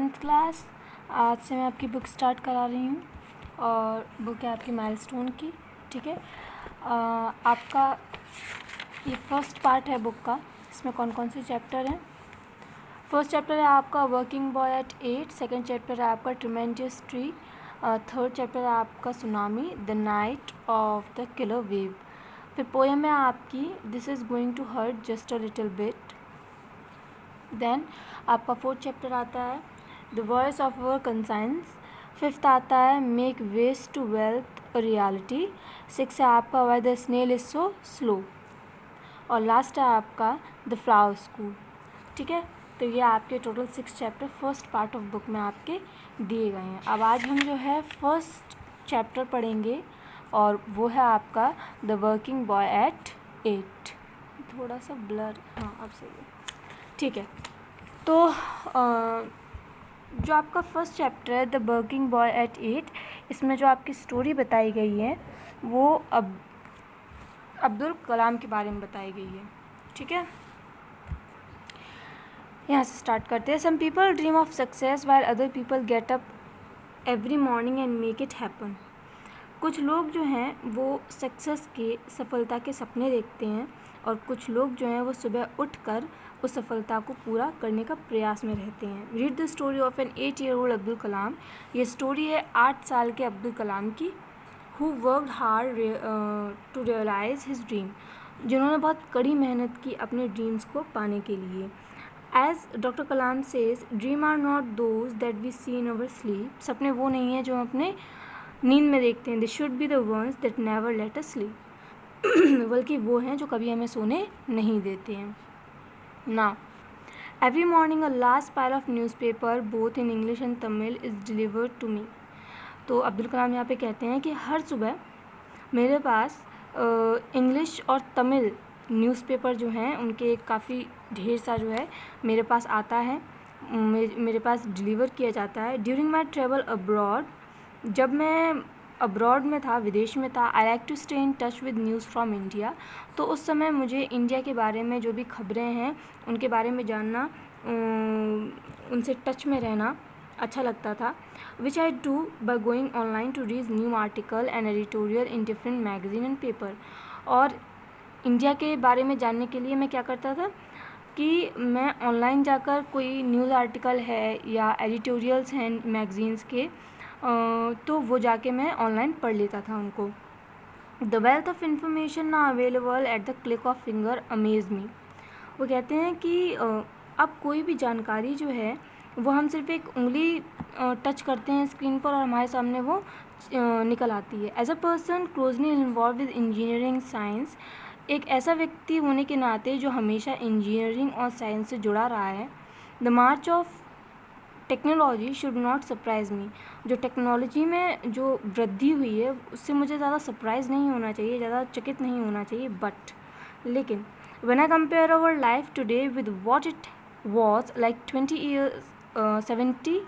10th class. आज से मैं आपकी बुक स्टार्ट करा रही हूँ और बुक है आपकी माइलस्टोन की। ठीक है, आपका ये फर्स्ट पार्ट है बुक का। इसमें कौन कौन से चैप्टर हैं? फर्स्ट चैप्टर है आपका working boy at 8, second chapter है आपका ट्रिमेंडियस ट्री, थर्ड चैप्टर है आपका tsunami the night of the killer wave. फिर पोएम है आपकी this is going to hurt just a little bit. Then आपका फोर्थ चैप्टर आता है the voice of our conscience. Fifth आता है make waste to wealth reality. Six है आपका why the snail is so slow. और लास्ट है आपका द फ्लावर स्कूल। ठीक है, तो ये आपके total 6 chapter first part of book में आपके दिए गए हैं। अब आज हम जो है फर्स्ट चैप्टर पढ़ेंगे और वो है आपका द वर्किंग बॉय एट 8। थोड़ा सा ब्लर, हाँ अब सही है। ठीक है, तो जो आपका फर्स्ट चैप्टर है द वर्किंग बॉय एट 8, इसमें जो आपकी स्टोरी बताई गई है वो अब्दुल कलाम के बारे में बताई गई है। ठीक है, यहाँ से स्टार्ट करते हैं। Some people dream of success while other people get up every morning and make it happen. कुछ लोग जो हैं वो सक्सेस के, सफलता के सपने देखते हैं और कुछ लोग जो हैं वो सुबह उठकर उस सफलता को पूरा करने का प्रयास में रहते हैं। Read the story of an 8-year-old Abdul Kalam. ये स्टोरी है 8 साल के अब्दुल कलाम की। Who worked hard to realise his dream, जिन्होंने बहुत कड़ी मेहनत की अपने ड्रीम्स को पाने के लिए। As doctor Kalam says dream are not those that we see in our sleep. सपने वो नहीं हैं जो हम अपने नींद में देखते हैं। They should be the ones that never let us sleep. बल्कि वो हैं जो कभी हमें सोने नहीं देते हैं। Now every morning a last pile of newspaper both in English and Tamil is delivered to me. तो अब्दुल कलाम यहाँ पे कहते हैं कि हर सुबह मेरे पास इंग्लिश और तमिल न्यूज़पेपर जो हैं उनके काफ़ी ढेर सा जो है मेरे पास आता है, मेरे पास डिलीवर किया जाता है। ड्यूरिंग माई ट्रेवल अब्रॉड, जब मैं अब्रॉड में था, विदेश में था, I like to stay in touch with news from India. तो उस समय मुझे इंडिया के बारे में जो भी खबरें हैं उनके बारे में जानना, उनसे टच में रहना अच्छा लगता था। Which I do by going online to read new article and editorial in different magazine and paper. और इंडिया के बारे में जानने के लिए मैं क्या करता था कि मैं ऑनलाइन जाकर कोई न्यूज़ आर्टिकल है या एडिटोरियल्स हैं मैगजीन्स के, तो वो जाके मैं ऑनलाइन पढ़ लेता था उनको। द वेल्थ ऑफ इंफॉर्मेशन ना available at the click of finger amaze me. वो कहते हैं कि अब कोई भी जानकारी जो है वो हम सिर्फ एक उंगली टच करते हैं स्क्रीन पर और हमारे सामने वो निकल आती है। As a person closely involve with engineering science, एक ऐसा व्यक्ति होने के नाते जो हमेशा इंजीनियरिंग और साइंस से जुड़ा रहा है, the March of technology should not surprise me. जो टेक्नोलॉजी में जो वृद्धि हुई है उससे मुझे ज़्यादा सरप्राइज़ नहीं होना चाहिए, ज़्यादा चकित नहीं होना चाहिए। बट लेकिन when I compare our life today with what it was like 20 years, 70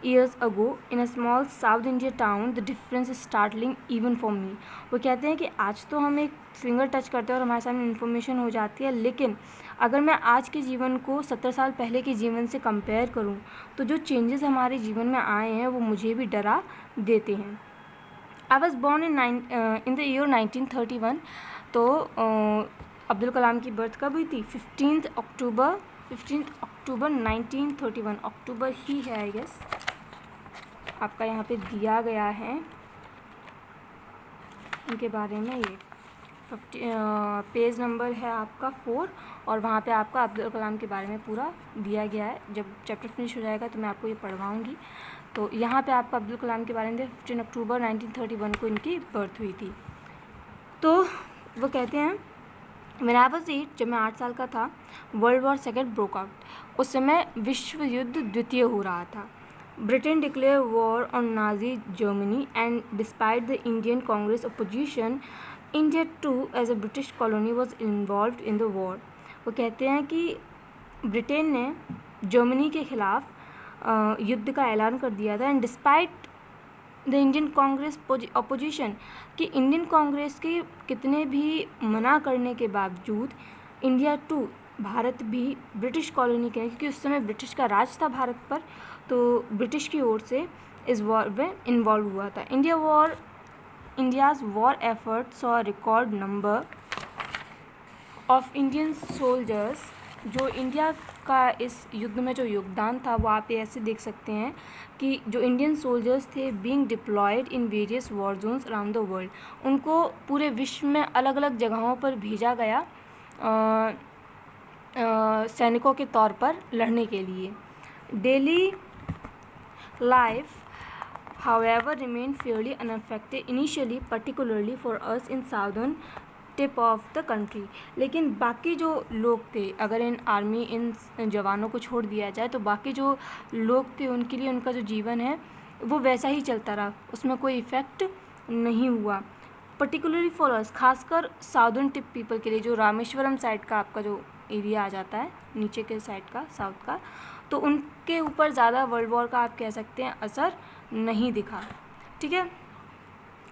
years ago in a small South India town, the difference is startling even for me. वो कहते हैं कि आज तो हम एक फिंगर टच करते हैं और हमारे सामने इन्फॉर्मेशन हो जाती है, लेकिन अगर मैं आज के जीवन को 70 साल पहले के जीवन से कंपेयर करूं तो जो चेंजेस हमारे जीवन में आए हैं वो मुझे भी डरा देते हैं। I was born in the year 1931। तो अब्दुल कलाम की बर्थ कब हुई थी? 15 अक्टूबर 1931। अक्टूबर ही है आई गेस, आपका यहाँ पे दिया गया है उनके बारे में। ये 50 पेज नंबर है आपका 4 और वहाँ पे आपका अब्दुल कलाम के बारे में पूरा दिया गया है। जब चैप्टर फिनिश हो जाएगा तो मैं आपको ये पढ़वाऊँगी। तो यहाँ पे आपका अब्दुल कलाम के बारे में 15 अक्टूबर 1931 को इनकी बर्थ हुई थी। तो वो कहते हैं When I was 8, जब मैं 8 साल का था, world war second broke out. उस समय विश्व युद्ध द्वितीय हो रहा था। Britain declare war on Nazi Germany and despite the Indian Congress opposition, India too as a British colony was involve in the war. वो कहते हैं कि ब्रिटेन ने जर्मनी के खिलाफ युद्ध का ऐलान कर दिया था। And despite the Indian Congress opposition, कि इंडियन कांग्रेस के कितने भी मना करने के बावजूद इंडिया टू भारत भी ब्रिटिश कॉलोनी के, क्योंकि उस समय ब्रिटिश का राज था भारत पर, तो ब्रिटिश की ओर से इस वॉर में इन्वॉल्व हुआ था। India's war effort saw record number of Indian soldiers. जो इंडिया का इस युद्ध में जो योगदान था वो आप ऐसे देख सकते हैं कि जो इंडियन सोल्जर्स थे being deployed in various war zones around the world, उनको पूरे विश्व में अलग अलग जगहों पर भेजा गया सैनिकों के तौर पर लड़ने के लिए। Daily life however remained fairly unaffected initially, particularly for us in southern tip of the country। लेकिन बाकी जो लोग थे, अगर इन जवानों को छोड़ दिया जाए तो बाकी जो लोग थे उनके लिए उनका जो जीवन है वो वैसा ही चलता रहा, उसमें कोई इफ़ेक्ट नहीं हुआ। पर्टिकुलरली फॉर अस, खासकर साउदर्न टिप पीपल के लिए, जो रामेश्वरम साइड का आपका जो एरिया आ जाता है नीचे के साइड का, साउथ का, तो उनके ऊपर ज़्यादा वर्ल्ड वॉर का आप कह सकते हैं असर नहीं दिखा। ठीक है,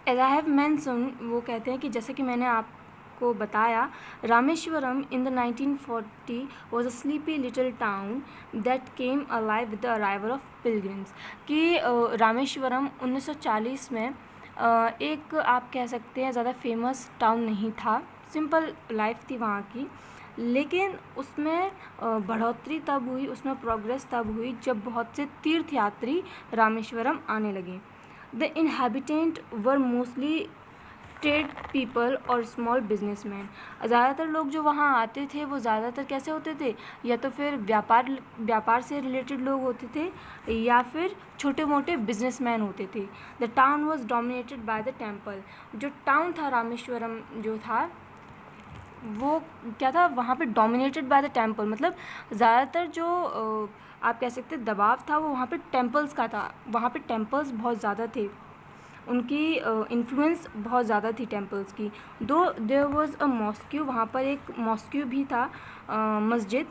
एज आई हैव मेंशन, वो कहते हैं कि जैसे कि मैंने आपको बताया, Rameswaram in the 1940 was a sleepy little town that came alive with the arrival of pilgrims. कि रामेश्वरम 1940 में एक आप कह सकते हैं ज़्यादा फेमस टाउन नहीं था, सिंपल लाइफ थी वहाँ की, लेकिन उसमें बढ़ोतरी तब हुई, उसमें प्रोग्रेस तब हुई जब बहुत से तीर्थयात्री रामेश्वरम आने लगे। The inhabitant were mostly trade people और स्मॉल बिजनेसमैन। ज़्यादातर लोग जो वहाँ आते थे वो ज़्यादातर कैसे होते थे, या तो फिर व्यापार से रिलेटेड लोग होते थे या फिर छोटे मोटे बिजनेसमैन होते थे। The town was dominated by the temple. जो टाउन था रामेश्वरम जो था वो क्या था, वहाँ पे डोमिनेटेड बाय द टेम्पल, मतलब ज़्यादातर जो आप कह सकते हैं दबाव था वो वहाँ पे टेम्पल्स का था। वहाँ पे टेम्पल्स बहुत ज़्यादा थे, उनकी इन्फ्लुएंस बहुत ज़्यादा थी टेम्पल्स की। दो देयर वाज अ मॉस्क्यू, वहाँ पर एक मॉस्क्यू भी था, मस्जिद,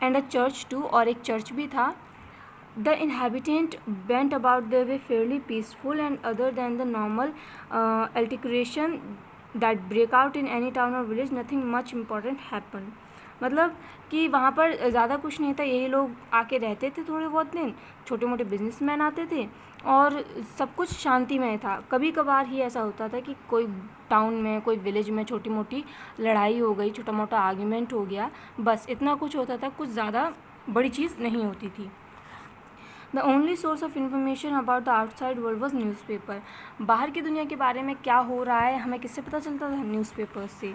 एंड अ चर्च टू, और एक चर्च भी था। The inhabitant went about the way fairly peaceful and other than the normal altercation that break out in any town और village, nothing much important happen. मतलब कि वहाँ पर ज़्यादा कुछ नहीं था, यही लोग आके रहते थे थोड़े बहुत दिन, छोटे मोटे बिजनेसमैन आते थे और सब कुछ शांतिमय था। कभी कभार ही ऐसा होता था कि कोई टाउन में, कोई विलेज में छोटी मोटी लड़ाई हो गई, छोटा मोटा आर्ग्यूमेंट हो गया, बस इतना कुछ होता था, कुछ ज़्यादा बड़ी चीज़ नहीं होती थी। The only source of information about the outside world was newspaper. बाहर की दुनिया के बारे में क्या हो रहा है हमें किससे पता चलता था, न्यूज़पेपर से।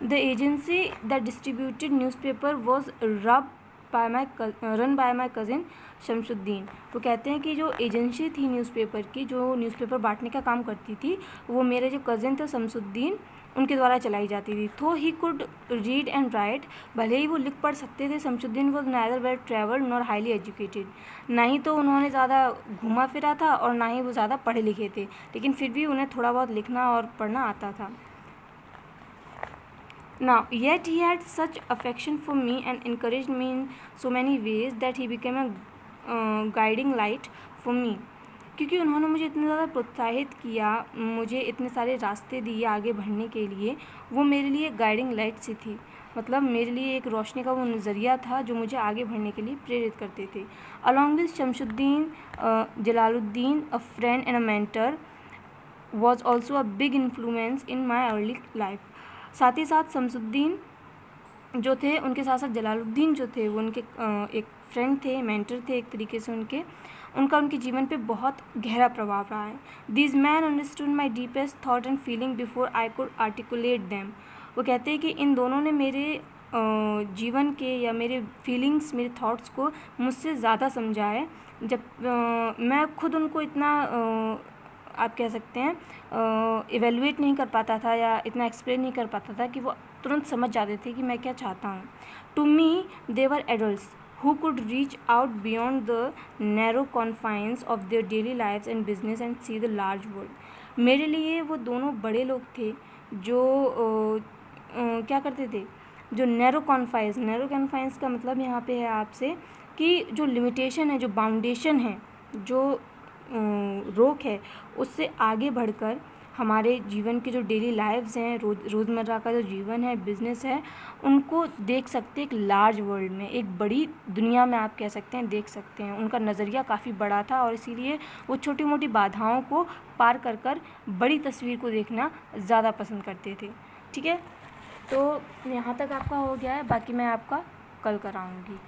The agency that distributed newspaper was run by my cousin Shamsuddin. वो कहते हैं कि जो एजेंसी थी न्यूज़पेपर की, जो न्यूज़पेपर बांटने का काम करती थी, वो मेरे जो कज़िन थे शमसुद्दीन, उनके द्वारा चलाई जाती थी। तो he could read and right, भले ही वो लिख पढ़ सकते थे। Shamsuddin was neither well travelled nor highly educated, ना ही तो उन्होंने ज़्यादा घूमा फिरा था और ना ही वो ज़्यादा पढ़े लिखे थे, लेकिन फिर भी उन्हें थोड़ा बहुत लिखना और पढ़ना आता था। Now, yet he had such affection for me and encouraged me in so many ways that he became a guiding light for me। क्योंकि उन्होंने मुझे इतना ज़्यादा प्रोत्साहित किया, मुझे इतने सारे रास्ते दिए आगे बढ़ने के लिए, वो मेरे लिए गाइडिंग लाइट सी थी, मतलब मेरे लिए एक रोशनी का वो नज़रिया था जो मुझे आगे बढ़ने के लिए प्रेरित करते थे। Along with Shamsuddin, Jalaluddin, a friend and a mentor, was also a big influence in my early life. साथ ही साथ शमसुद्दीन जो थे, उनके साथ साथ जलालुद्दीन जो थे, वो उनके एक फ्रेंड थे, मेंटर थे एक तरीके से उनका उनके जीवन पे बहुत गहरा प्रभाव रहा है। This man understood my deepest thought and feeling before I could articulate them. वो कहते हैं कि इन दोनों ने मेरे जीवन के या मेरे फीलिंग्स, मेरे थाट्स को मुझसे ज़्यादा समझा है, जब मैं खुद उनको इतना आप कह सकते हैं इवेलुएट नहीं कर पाता था या इतना एक्सप्लेन नहीं कर पाता था कि वो तुरंत समझ जाते थे कि मैं क्या चाहता हूँ। To me they were adults who could reach out beyond the narrow confines of their daily lives and business and see the large world। मेरे लिए वो दोनों बड़े लोग थे जो क्या करते थे, जो नैरो कॉन्फाइंस का मतलब यहाँ पे है आपसे कि जो लिमिटेशन है, जो बाउंडेशन है, जो रोक है, उससे आगे बढ़कर हमारे जीवन के जो डेली लाइव्स हैं, रोज़मर्रा का जो जीवन है, बिज़नेस है, उनको देख सकते हैं एक लार्ज वर्ल्ड में, एक बड़ी दुनिया में आप कह सकते हैं देख सकते हैं। उनका नज़रिया काफ़ी बड़ा था और इसीलिए वो छोटी मोटी बाधाओं को पार कर कर बड़ी तस्वीर को देखना ज़्यादा पसंद करते थे। ठीक है, तो यहाँ तक आपका हो गया है, बाकी मैं आपका कल कराऊँगी।